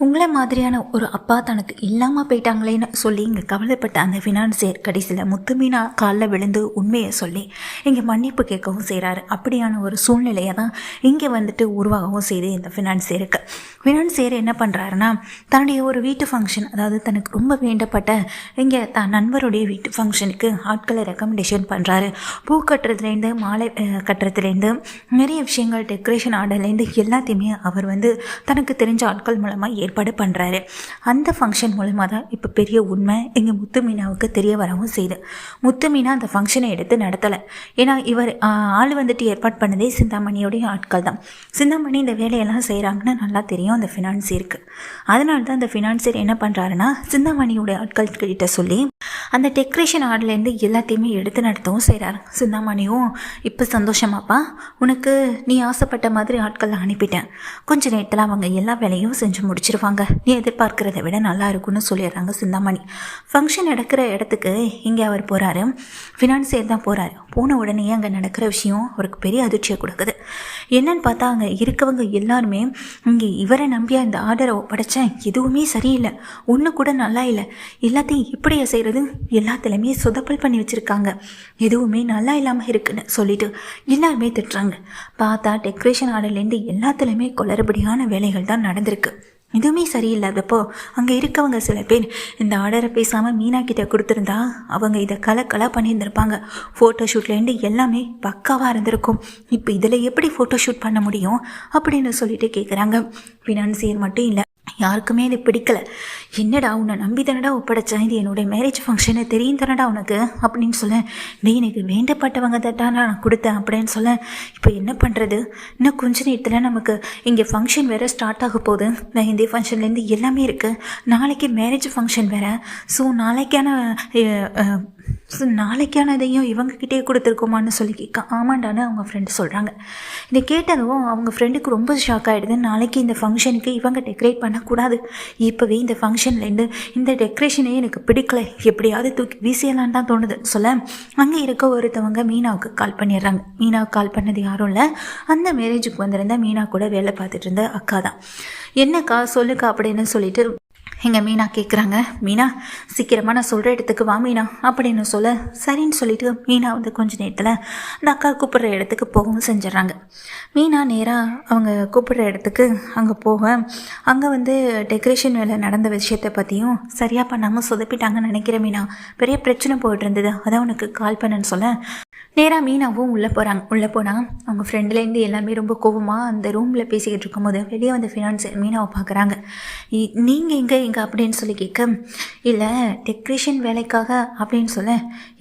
உங்களை மாதிரியான ஒரு அப்பா தனக்கு இல்லாமல் போயிட்டாங்களேன்னு சொல்லி இங்கே கவலைப்பட்ட அந்த ஃபினான்சியர் கடைசியில் முத்துமீனா காலில் விழுந்து உண்மையை சொல்லி இங்கே மன்னிப்பு கேட்கவும் செய்கிறாரு. அப்படியான ஒரு சூழ்நிலையை தான் இங்கே வந்துட்டு உருவாகவும் செய்து இந்த ஃபினான்சியருக்கு. ஃபினான்சியர் என்ன பண்ணுறாருன்னா, தன்னுடைய ஒரு வீட்டு ஃபங்க்ஷன், அதாவது தனக்கு ரொம்ப வேண்டப்பட்ட இங்கே நண்பருடைய வீட்டு ஃபங்க்ஷனுக்கு ஆட்களை ரெக்கமெண்டேஷன் பண்ணுறாரு. பூ கட்டுறதுலேருந்து மாலை கட்டுறதுலேருந்து நிறைய விஷயங்கள், டெக்கரேஷன் ஆர்டர்லேருந்து எல்லாத்தையுமே அவர் தனக்கு தெரிஞ்ச ஆட்கள் மூலமாக ஏற்பாடு பண்ணுறாரு. அந்த ஃபங்க்ஷன் மூலமாக தான் இப்போ பெரிய உண்மை இங்கே முத்துமீனாவுக்கு தெரிய வரவும் செய்யுது. முத்துமீனா அந்த ஃபங்க்ஷனை எடுத்து நடத்தலை. ஏன்னா இவர் ஆள் ஏற்பாடு பண்ணதே சிந்தாமணியோடைய ஆட்கள் தான். சிந்தாமணி இந்த வேலையெல்லாம் செய்கிறாங்கன்னு நல்லா தெரியும் அந்த ஃபினான்சியருக்கு. அதனால தான் அந்த ஃபினான்சியர் என்ன பண்ணுறாருன்னா, சிந்தாமணியோடைய ஆட்கள் கிட்ட சொல்லி அந்த டெக்கரேஷன் ஆர்டர்லேருந்து எல்லாத்தையுமே எடுத்து நடத்தவும் செய்கிறாரு. சிந்தாமணியும் இப்போ சந்தோஷமாப்பா, உனக்கு நீ ஆசைப்பட்ட மாதிரி ஆட்களை அனுப்பிட்டேன், கொஞ்சம் நேரத்தில் அவங்க எல்லா வேலையும் செஞ்சு முடிச்சிருவாங்க, நீ எதிர்பார்க்கிறத விட நல்லா இருக்குன்னு சொல்லிடுறாங்க சிந்தாமணி. ஃபங்க்ஷன் நடக்கிற இடத்துக்கு இங்கே அவர் போகிறாரு, ஃபினான்சியர் தான் போகிறாரு. போன உடனே அங்கே நடக்கிற விஷயம் அவருக்கு பெரிய அதிர்ச்சியை கொடுக்குது. என்னன்னு பார்த்தா, அங்கே இருக்கவங்க எல்லாருமே இங்கே இவரை நம்பியா இந்த ஆர்டரை ஒப்படைச்சேன், எதுவுமே சரியில்லை, ஒன்று கூட நல்லா இல்லை, எல்லாத்தையும் இப்படியே செய்கிறது, எல்லாத்துலேயுமே சொதப்பல் பண்ணி வச்சுருக்காங்க, எதுவுமே நல்லா இல்லாமல் இருக்குன்னு சொல்லிட்டு எல்லாருமே திட்டுறாங்க. பார்த்தா டெக்கரேஷன் ஆர்டர்லேருந்து எல்லாத்துலேயுமே குளறுபடியான வேலைகள் தான் நடந்திருக்கு. எதுவுமே சரியில்லாதப்போ அங்கே இருக்கவங்க சில பேர் இந்த ஆர்டரை பேசாமல் மீனா கிட்ட கொடுத்துருந்தா அவங்க இதை கலக்கலாக பண்ணியிருந்திருப்பாங்க. ஃபோட்டோஷூட்லேருந்து எல்லாமே பக்காவாக இருந்திருக்கும். இப்போ இதில் எப்படி ஃபோட்டோஷூட் பண்ண முடியும் அப்படின்னு சொல்லிட்டு கேட்குறாங்க. ஃபினான்சியர் மட்டும் இல்லை, யாருக்குமே இது பிடிக்கலை. என்னடா உன்னை நம்பி தானடா ஒப்படைச்சேன், இது என்னுடைய மேரேஜ் ஃபங்க்ஷனை தெரியும் தானடா உனக்கு அப்படின்னு சொல்ல, நீ எனக்கு வேண்டப்பட்டவங்க தட்டா நான் கொடுத்தேன் அப்படின்னு சொல்ல, இப்போ என்ன பண்ணுறது, இன்னும் கொஞ்ச நேரத்தில் நமக்கு இங்கே ஃபங்க்ஷன் வேறு ஸ்டார்ட் ஆக போகுது, மெஹந்தி ஃபங்க்ஷன்லேருந்து எல்லாமே இருக்குது, நாளைக்கு மேரேஜ் ஃபங்க்ஷன் வேறு, ஸோ நாளைக்கானதையும் இவங்ககிட்டே கொடுத்துருக்கோமான்னு சொல்லி கேட்க, ஆமாண்டான்னு அவங்க ஃப்ரெண்டு சொல்கிறாங்க. இதை கேட்டதும் அவங்க ஃப்ரெண்டுக்கு ரொம்ப ஷாக் ஆகிடுது. நாளைக்கு இந்த ஃபங்க்ஷனுக்கு இவங்க டெக்கரேட் பண்ணக்கூடாது, இப்போவே இந்த ஃபங்க்ஷன்லேருந்து இந்த டெக்கரேஷனே எனக்கு பிடிக்கல, எப்படியாவது தூக்கி வீசியலான்னு தான் தோணுது சொல்ல, அங்கே இருக்க ஒருத்தவங்க மீனாவுக்கு கால் பண்ணிடுறாங்க. மீனாவுக்கு கால் பண்ணது யாரும் இல்லை, அந்த மேரேஜுக்கு வந்திருந்த மீனா கூட வேலை பார்த்துட்டு இருந்த அக்கா தான். என்னக்கா சொல்லுக்கா அப்படின்னு சொல்லிட்டு எங்கள் மீனா கேட்குறாங்க. மீனா சீக்கிரமாக நான் சொல்கிற இடத்துக்கு வா மீனா அப்படின்னு சொல்ல, சரின்னு சொல்லிட்டு மீனா கொஞ்ச நேரத்தில் அந்த அக்கா கூப்பிட்ற இடத்துக்கு போகவும் செஞ்சிடறாங்க. மீனா நேராக அவங்க கூப்பிட்ற இடத்துக்கு அங்கே போக, அங்கே டெக்கரேஷன் வேலை நடந்த விஷயத்தை பற்றியும் சரியாக பண்ணாமல் சொதப்பிட்டாங்கன்னு நினைக்கிறேன் மீனா, பெரிய பிரச்சனை போயிட்டு இருந்தது, அதான் உனக்கு கால் பண்ணேன்னு சொல்ல, நேராக மீனாவும் உள்ளே போகிறாங்க. உள்ளே போனால் அவங்க ஃப்ரெண்ட்லேருந்து எல்லாமே ரொம்ப கோவமாக அந்த ரூமில் பேசிக்கிட்டு இருக்கும்போது வெளியே வந்து ஃபினான்சியர் மீனாவை பார்க்குறாங்க. நீங்கள் எங்கே அப்படின்னு சொல்லி கேட்க, இல்லை டெக்கரேஷன் வேலைக்காக அப்படின்னு சொல்ல,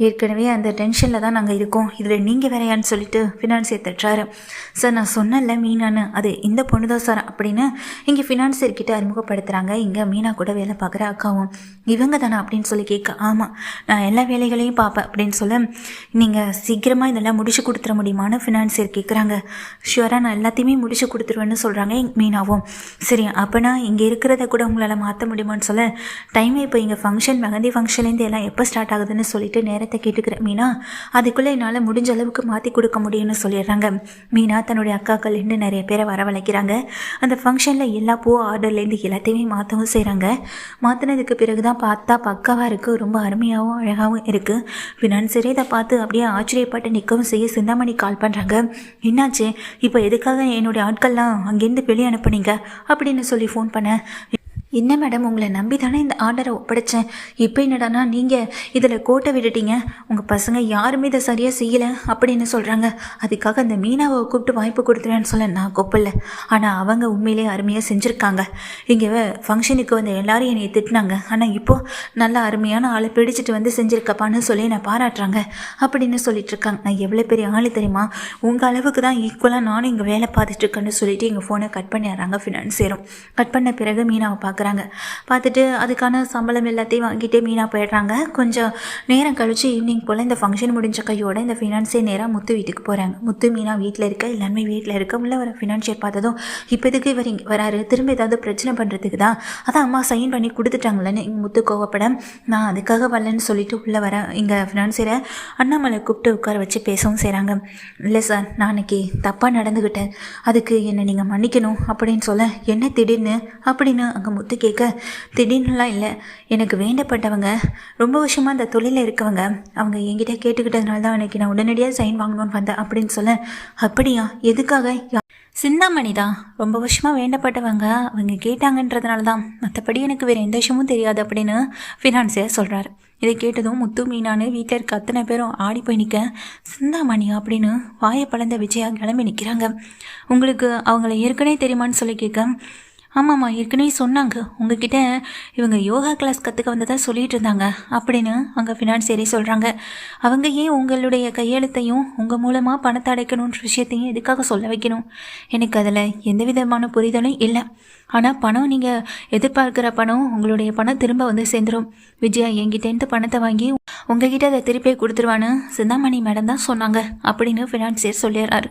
ஏற்கனவே அந்த டென்ஷனில் தான் நாங்கள் இருக்கோம், இதில் நீங்கள் வேறையான்னு சொல்லிட்டு ஃபினான்சியர் தட்டுறாரு. சார் நான் சொன்னல மீனான்னு, அது இந்த பொண்ணு தான் சார் அப்படின்னு இங்கே ஃபினான்சியர்கிட்ட அறிமுகப்படுத்துகிறாங்க. இங்கே மீனா கூட வேலை பார்க்குற அக்காவும், இவங்க தானே அப்படின்னு சொல்லி கேட்க, ஆமாம் நான் எல்லா வேலைகளையும் பார்ப்பேன் அப்படின்னு சொல்ல, நீங்கள் சீக்கிரமாக இதெல்லாம் முடிச்சு கொடுத்துட முடியுமான்னு ஃபினான்சியர் கேட்குறாங்க. ஷுவராக நான் எல்லாத்தையுமே முடிச்சு கொடுத்துருவேன்னு சொல்கிறாங்க மீனாவும். சரி அப்போனா இங்கே இருக்கிறத கூட உங்களால் மாற்ற முடியுமான்னு சொல்ல, டைமே இப்போ இங்கே ஃபங்க்ஷன் மெஹந்தி ஃபங்க்ஷன்லேருந்து எல்லாம் எப்போ ஸ்டார்ட் ஆகுதுன்னு சொல்லிட்டு நேரத்தை கேட்டுக்கிறேன் மீனா, அதுக்குள்ளே என்னால் முடிஞ்ச அளவுக்கு மாற்றி கொடுக்க முடியும்னு சொல்லிடுறாங்க. மீனா தன்னுடைய அக்காக்கள் இன்னும் நிறைய பேரை வரவழைக்கிறாங்க. அந்த ஃபங்க்ஷனில் எல்லா பூ ஆர்டர்லேருந்து எல்லாத்தையுமே மாற்றவும் செய்கிறாங்க. மாற்றினதுக்கு பிறகு தான் பார்த்தா பக்காவாக இருக்குது, ரொம்ப அருமையாகவும் அழகாகவும் இருக்குது. ஃபினான்சியரே இதை பார்த்து அப்படியே ஆச்சரியப்பட்டு நிற்கவும் செய்ய சிந்தாமணி கால் பண்ணுறாங்க. என்னாச்சு, இப்போ எதுக்காக என்னுடைய ஆட்கள்லாம் அங்கேருந்து வெளியே அனுப்புனீங்க அப்படின்னு சொல்லி ஃபோன் பண்ணேன். என்ன மேடம், உங்களை நம்பி தானே இந்த ஆர்டரை ஒப்படைச்சேன், இப்போ என்னடானா நீங்கள் இதில் கோட்டை விட்டுட்டீங்க, உங்கள் பசங்க யாருமே இதை சரியாக செய்யலை அப்படின்னு சொல்கிறாங்க, அதுக்காக அந்த மீனாவை கூப்பிட்டு வாய்ப்பு கொடுத்துறேன்னு சொல்ல நான் கூப்பிடல, ஆனால் அவங்க உண்மையிலே அருமையாக செஞ்சுருக்காங்க, இங்கே ஃபங்க்ஷனுக்கு வந்து எல்லாரும் என்னை திட்டினாங்க, ஆனால் இப்போது நல்லா அருமையான ஆளை பிடிச்சிட்டு செஞ்சுருக்கப்பான்னு சொல்லி நான் பாராட்டுறாங்க அப்படின்னு சொல்லிட்டு இருக்காங்க. நான் எவ்வளோ பெரிய ஆள் தெரியுமா, உங்கள் அளவுக்கு தான் ஈக்குவலாக நானும் இங்கே வேலை பார்த்துட்ருக்கேன்னு சொல்லிட்டு எங்கள் ஃபோனை கட் பண்ணிடுறாங்க ஃபினான்சியரும். கட் பண்ண பிறகு மீனாவை பார்க்குறாங்க. பார்க்குறாங்க. பார்த்துட்டு அதுக்கான சம்பளம் எல்லாத்தையும் வாங்கிட்டே மீனா போயிடுறாங்க. கொஞ்சம் நேரம் கழித்து ஈவினிங் போல் இந்த ஃபங்க்ஷன் முடிஞ்ச கையோட இந்த ஃபினான்ஸே நேராக முத்து வீட்டுக்கு போகிறாங்க. முத்து மீனா வீட்டில் இருக்க எல்லாருமே வீட்டில் இருக்க உள்ள வர ஃபினான்ஷியர் பார்த்ததும் இப்போ இதுக்கு இவர் இங்கே வராரு, திரும்ப ஏதாவது பிரச்சனை பண்ணுறதுக்கு தான், அதான் அம்மா சைன் பண்ணி கொடுத்துட்டாங்களேன்னு இங்கே முத்து கோவப்பட நான் அதுக்காக வரலன்னு சொல்லிட்டு உள்ளே வர இங்கே ஃபினான்ஷியரை அண்ணாமலை கூப்பிட்டு உட்கார வச்சு பேசவும் செய்கிறாங்க. இல்லை சார், நான் அன்றைக்கி தப்பாக நடந்துக்கிட்டேன், அதுக்கு என்னை நீங்கள் மன்னிக்கணும் அப்படின்னு சொல்ல என்ன திடீர்னு அப்படின்னு அங்கே முத்து கேட்க திடீர்னுலாம் இல்லை, எனக்கு வேண்டப்பட்டவங்க ரொம்ப வருஷமாக அந்த தொழிலில் இருக்கவங்க அவங்க என்கிட்ட கேட்டுக்கிட்டதுனால தான் அன்றைக்கி நான் உடனடியாக சைன் வாங்கணும்னு வந்தேன் அப்படின்னு சொல்ல அப்படியா, எதுக்காக? சிந்தாமணி தான் ரொம்ப வருஷமாக வேண்டப்பட்டவங்க அவங்க கேட்டாங்கன்றதுனால தான், மற்றபடி எனக்கு வேறு எந்த விஷயமும் தெரியாது அப்படின்னு ஃபினான்ஸியர் சொல்கிறாரு. இதை கேட்டதும் முத்து மீனானு வீட்டில் இருக்க அத்தனை பேரும் ஆடி போய் நிற்க சிந்தாமணி அப்படின்னு வாயை பழந்த விஜயா கிளம்பி நிற்கிறாங்க. உங்களுக்கு அவங்கள ஏற்கனவே தெரியுமான்னு சொல்லி கேட்க ஆமாம்மா ஏற்கனவே சொன்னாங்க, உங்ககிட்ட இவங்க யோகா கிளாஸ் கற்றுக்க வந்ததாக சொல்லிகிட்டு இருந்தாங்க அப்படின்னு அங்கே ஃபினான்சியரே சொல்கிறாங்க. அவங்க ஏன் உங்களுடைய கையெழுத்தையும் உங்கள் மூலமாக பணத்தை அடைக்கணுன்ற விஷயத்தையும் எதுக்காக சொல்ல வைக்கணும்? எனக்கு அதில் எந்த விதமான புரிதலும் இல்லை. ஆனால் பணம் நீங்கள் எதிர்பார்க்குற பணம் உங்களுடைய பணம் திரும்ப வந்து சேர்ந்துடும். விஜயா என்கிட்டேருந்து பணத்தை வாங்கி உங்ககிட்ட அதை திருப்பி கொடுத்துருவான்னு சிந்தாமணி மேடம் தான் சொன்னாங்க அப்படின்னு ஃபினான்சியர் சொல்லிடுறாரு.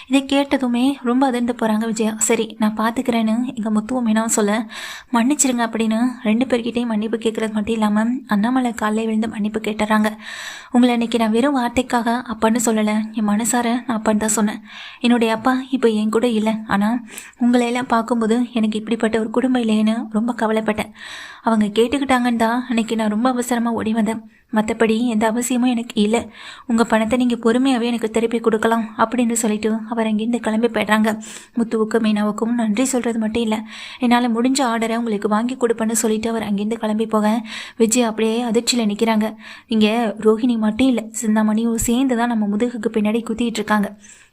இதை கேட்டதுமே ரொம்ப அதிர்ந்து போகிறாங்க விஜயா. சரி நான் பார்த்துக்கிறேன்னு எங்கள் முத்துவம் மீனாவும் சொல்ல மன்னிச்சிருங்க அப்படின்னு 2 பேர்கிட்டையும் மன்னிப்பு கேட்குறது மட்டும் இல்லாமல் அண்ணாமலை காலையில் விழுந்து மன்னிப்பு கேட்டுறாங்க. உங்களை இன்றைக்கி நான் வெறும் வார்த்தைக்காக அப்பான்னு சொல்லலை, என் மனசார நான் அப்பான்னு தான் சொன்னேன். என்னுடைய அப்பா இப்போ என் கூட இல்லை, ஆனால் உங்களையெல்லாம் பார்க்கும்போது எனக்கு இப்படிப்பட்ட ஒரு குடும்பம் இல்லைன்னு ரொம்ப கவலைப்பட்டேன். அவங்க கேட்டுக்கிட்டாங்கன்னு தான் அன்றைக்கி நான் ரொம்ப அவசரமாக ஓடி வந்தேன். மற்றபடி எந்த அவசியமும் எனக்கு இல்லை. உங்கள் பணத்தை நீங்கள் பொறுமையாகவே எனக்கு திருப்பி கொடுக்கலாம் அப்படின்னு சொல்லிட்டு அவர் அங்கேருந்து கிளம்பி போய்ட்றாங்க. முத்துவுக்கும் மீனாவுக்கும் நன்றி சொல்கிறது மட்டும் இல்லை, என்னால் முடிஞ்ச ஆர்டரை உங்களுக்கு வாங்கி கொடுப்பேன்னு சொல்லிட்டு அவர் அங்கேருந்து கிளம்பி போக விஜய் அப்படியே அதிர்ச்சியில் நிற்கிறாங்க. இங்கே ரோஹிணி மட்டும் இல்லை, சிந்தாமணியும் சேர்ந்து தான் நம்ம முதுகுக்கு பின்னாடி குத்திட்டு இருக்காங்க.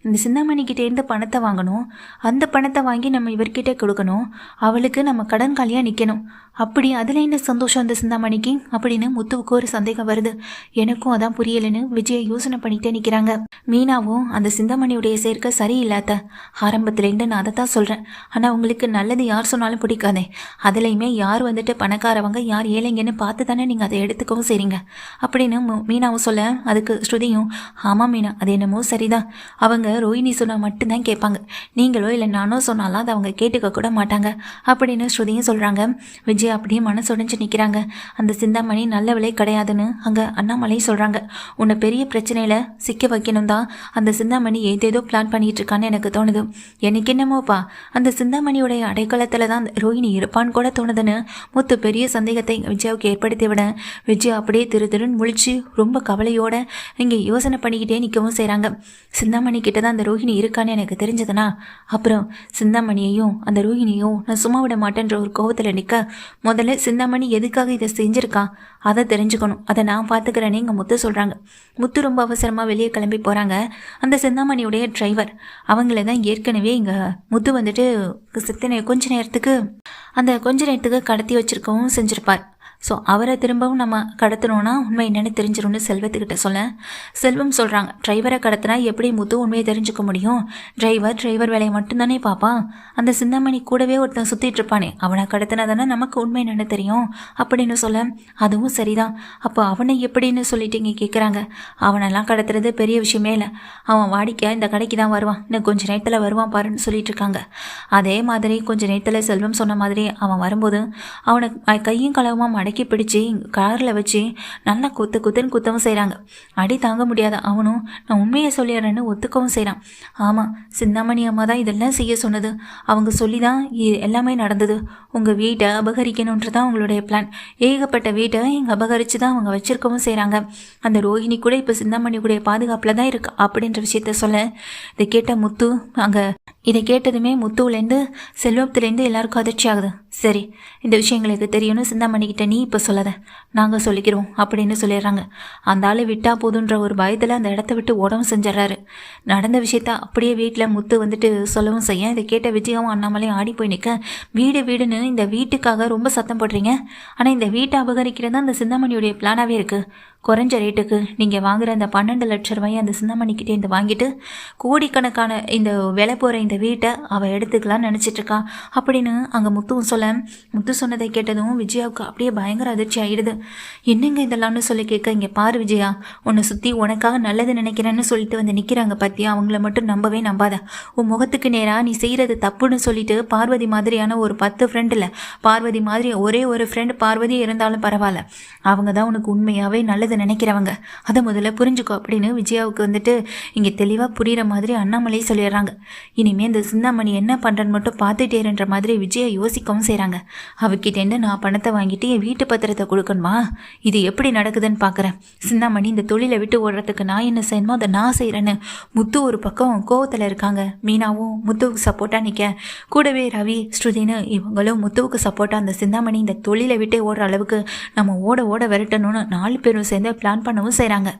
இந்த சிந்தாமணிக்கிட்டேருந்து பணத்தை வாங்கணும், அந்த பணத்தை வாங்கி நம்ம இவர்கிட்ட கொடுக்கணும், அவளுக்கு நம்ம கடன் காலியாக நிற்கணும். அப்படி அதில் என்ன சந்தோஷம் அந்த சிந்தாமணிக்கு அப்படின்னு முத்துவுக்கு ஒரு சந்தேகம் வருது. எனக்கும் அதான் புரியலைன்னு விஜயை யோசனை பண்ணிகிட்டே நிற்கிறாங்க. மீனாவும் அந்த சிந்தாமணியுடைய சேர்க்கை சரியில்லாத ஆரம்பத்துலேருந்து நான் அதை தான் சொல்கிறேன். ஆனால் உங்களுக்கு நல்லது யார் சொன்னாலும் பிடிக்காதே, அதுலேயுமே யார் வந்துட்டு பணக்காரவங்க யார் ஏழைங்கன்னு பார்த்து தானே நீங்கள் அதை எடுத்துக்கவும் செய்றீங்க அப்படின்னு மீனாவும் சொல்ல அதுக்கு ஸ்ருதியும் ஆமாம் மீனா அது என்னமோ சரிதான், அவங்க ரோஹிணி சொன்னால் மட்டும்தான் கேட்பாங்க, நீங்களோ இல்லை நானோ சொன்னாலும் அதை அவங்க கேட்டுக்க கூட மாட்டாங்க அப்படின்னு ஸ்ருதியும் சொல்கிறாங்க. விஜய் அப்படியே மனசுடைஞ்சு நிற்கிறாங்க. அந்த சிந்தாமணி நல்லவளே கிடையாதுன்னு அங்கே அண்ணாமலை சொல்கிறாங்க. உன்னை பெரிய பிரச்சனையில் சிக்க வைக்கணும் தான் அந்த சிந்தாமணி ஏதேதோ பிளான் பண்ணிகிட்டு இருக்கான்னு எனக்கு தோணுது. எனக்கு என்னமோப்பா அந்த சிந்தாமணியோடைய அடைக்கலத்தில் தான் ரோஹிணி இருப்பான்னு கூட தோணுதுன்னு முத்து பெரிய சந்தேகத்தை விஜயாவுக்கு ஏற்படுத்தி விட விஜயா அப்படியே திருன்னு முழிச்சு ரொம்ப கவலையோட இங்கே யோசனை பண்ணிக்கிட்டே நிற்கவும் செய்கிறாங்க. சிந்தாமணி கிட்ட தான் அந்த ரோஹிணி இருக்கான்னு எனக்கு தெரிஞ்சதுன்னா அப்புறம் சிந்தாமணியையும் அந்த ரோஹிணியும் நான் சும்மா விட மாட்டேன்ற ஒரு கோவத்தில் நிற்க முதல்ல சிந்தாமணி எதுக்காக இதை செஞ்சுருக்கான் அதை தெரிஞ்சுக்கணும், அதை நான் பார்த்துக்கிறேன்னு எங்கள் முத்து சொல்கிறாங்க. முத்து ரொம்ப அவசரமாக வெளியே கிளம்பி போகிறாங்க. அந்த சிந்தாமணியுடைய டிரைவர் அவங்கள தான் ஏற்கனவே இங்கே முத்து வந்துட்டு கொஞ்ச நேரத்துக்கு கடத்தி வச்சுருக்கவும் செஞ்சுருப்பார். ஸோ அவரை திரும்பவும் நம்ம கடத்தணும்னா உண்மை என்னென்னு தெரிஞ்சிடும்னு செல்வத்துக்கிட்ட சொல்ல செல்வம் சொல்கிறாங்க, டிரைவரை கடத்தினா எப்படி முத்து உண்மையை தெரிஞ்சுக்க முடியும்? டிரைவர் வேலையை மட்டும்தானே பார்ப்பான். அந்த சிந்தாமணி கூடவே ஒருத்தன் சுற்றிட்டு இருப்பானே அவனை கடத்தினா தானே நமக்கு உண்மை என்னென்னு தெரியும் அப்படின்னு சொல்ல அதுவும் சரிதான். அப்போ அவனை எப்படின்னு சொல்லிட்டு இங்கே கேட்குறாங்க. அவனெல்லாம் கடத்துறது பெரிய விஷயமே இல்லை, அவன் வாடிக்கையாக இந்த கடைக்கு தான் வருவான், இன்னும் கொஞ்சம் நேரத்தில் வருவான் பாருன்னு சொல்லிட்டு இருக்காங்க. அதே மாதிரி கொஞ்சம் நேரத்தில் செல்வம் சொன்ன மாதிரி அவன் வரும்போது அவனை கையும் களவுமாக அடக்கி பிடிச்சி காரில் வச்சு நல்லா குத்துன்னு குத்தவும் செய்கிறாங்க. அடி தாங்க முடியாத அவனும் நான் உண்மையை சொல்லிடுறேன்னு ஒத்துக்கவும் செய்கிறான். ஆமாம் சிந்தாமணி அம்மா தான் இதெல்லாம் செய்ய சொன்னது, அவங்க சொல்லி தான் எல்லாமே நடந்தது. உங்கள் வீட்டை அபகரிக்கணுன்றது தான் உங்களுடைய பிளான். ஏகப்பட்ட வீட்டை இங்கே அபகரித்து தான் அவங்க வச்சிருக்கவும் செய்கிறாங்க. அந்த ரோஹிணி கூட இப்போ சிந்தாமணியுடைய பாதுகாப்பில் தான் இருக்கு அப்படின்ற விஷயத்த சொல்ல இதை கேட்டதுமே முத்துவிலேருந்து செல்வத்துலேருந்து எல்லாருக்கும் அதிர்ச்சி ஆகுது. சரி இந்த விஷயங்களுக்கு தெரியும்னு சிந்தாமணிக்கிட்ட நீ இப்போ சொல்லாத, நாங்கள் சொல்லிக்கிறோம் அப்படின்னு சொல்லிடுறாங்க. அந்த ஆள் விட்டா போதுன்ற ஒரு பயத்தில் அந்த இடத்த விட்டு ஓடவும் செஞ்சிடறாரு. நடந்த விஷயத்த அப்படியே வீட்டில் முத்து வந்துட்டு சொல்லவும் செய்ய இதை கேட்ட விஜயாவும் அண்ணாமலையும் ஆடி போய் நிற்க வீடுன்னு இந்த வீட்டுக்காக ரொம்ப சத்தம் போடுறீங்க. ஆனால் இந்த வீட்டை அபகரிக்கிறது தான் அந்த சிந்தாமணியுடைய பிளானாகவே இருக்குது. குறைஞ்ச ரேட்டுக்கு நீங்கள் வாங்குற அந்த 12 லட்ச ரூபாயை அந்த சிந்தாமணிக்கிட்டே இந்த வாங்கிட்டு கோடிக்கணக்கான இந்த விலை போகிற இந்த வீட்டை அவள் எடுத்துக்கலாம்னு நினச்சிட்ருக்கா அப்படின்னு அங்கே முத்துவும் சொல்ல, முத்து சொன்னதை கேட்டதும் விஜயாவுக்கு அப்படியே பயங்கர அதிர்ச்சி ஆகிடுது. என்னங்க இதெல்லாம்னு சொல்லி கேட்க, இங்கே பாரு விஜயா, உன்னை சுற்றி உனக்காக நல்லது நினைக்கிறேன்னு சொல்லிட்டு வந்து நிற்கிறாங்க பார்த்தியா, அவங்கள மட்டும் நம்பவே நம்பாத. உன் முகத்துக்கு நேராக நீ செய்கிறது தப்புன்னு சொல்லிட்டு பார்வதி மாதிரியான ஒரு 10 ஃப்ரெண்ட் இல்லை, பார்வதி மாதிரி ஒரே ஒரு ஃப்ரெண்ட் பார்வதி இருந்தாலும் பரவாயில்ல, அவங்க தான் உனக்கு உண்மையாகவே நல்லது நினைக்கிறவங்க. அதை முதல்ல புரிஞ்சுக்கோ அப்படின்னு விஜயாவுக்கு வந்துட்டு இங்கே தெளிவாக புரிகிற மாதிரி அண்ணாமலை சொல்லிடுறாங்க. இனிமேல் இந்த சிந்தாமணி என்ன பண்ணுறன்னு மட்டும் பார்த்துட்டேருன்ற மாதிரி விஜயா யோசிக்கவும் செய்கிறாங்க. அவகிட்டேருந்து நான் பணத்தை வாங்கிட்டு என் வீட்டு பத்திரத்தை கொடுக்கணுமா? இது எப்படி நடக்குதுன்னு பார்க்குறேன். சிந்தாமணி இந்த தொழிலை விட்டு ஓடுறதுக்கு நான் என்ன செய்யணுமோ அதை நான் செய்கிறேன்னு முத்து ஒரு பக்கம் கோவத்தில் இருக்காங்க. மீனாவும் முத்துவுக்கு சப்போர்ட்டாக நிற்க, கூடவே ரவி ஸ்ருதின்னு இவங்களும் முத்துவுக்கு சப்போர்ட்டாக அந்த சிந்தாமணி இந்த தொழிலை விட்டே ஓடுற அளவுக்கு நம்ம ஓட விரட்டணும்னு 4 பேரும் சேர்ந்து பிளான் பண்ணவும் செய்கிறாங்க.